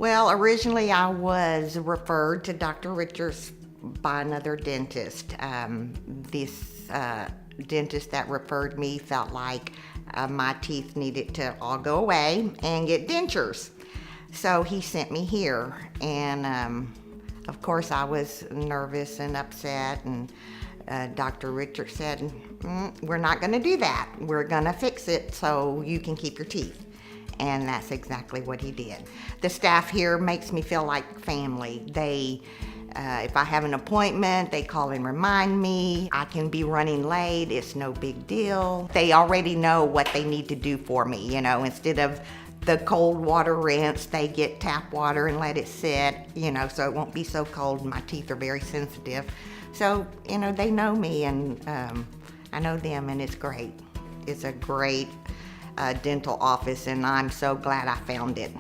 Well, originally I was referred to Dr. Richards by another dentist. This dentist that referred me felt like my teeth needed to all go away and get dentures. So he sent me here, and of course I was nervous and upset, and Dr. Richards said, we're not going to do that. We're going to fix it so you can keep your teeth. And that's exactly what he did. The staff here makes me feel like family. If I have an appointment, they call and remind me. I can be running late, it's no big deal. They already know what they need to do for me, instead of the cold water rinse, they get tap water and let it sit, so it won't be so cold. My teeth are very sensitive. So, they know me, and I know them, and it's great. It's a great dental office, and I'm so glad I found it.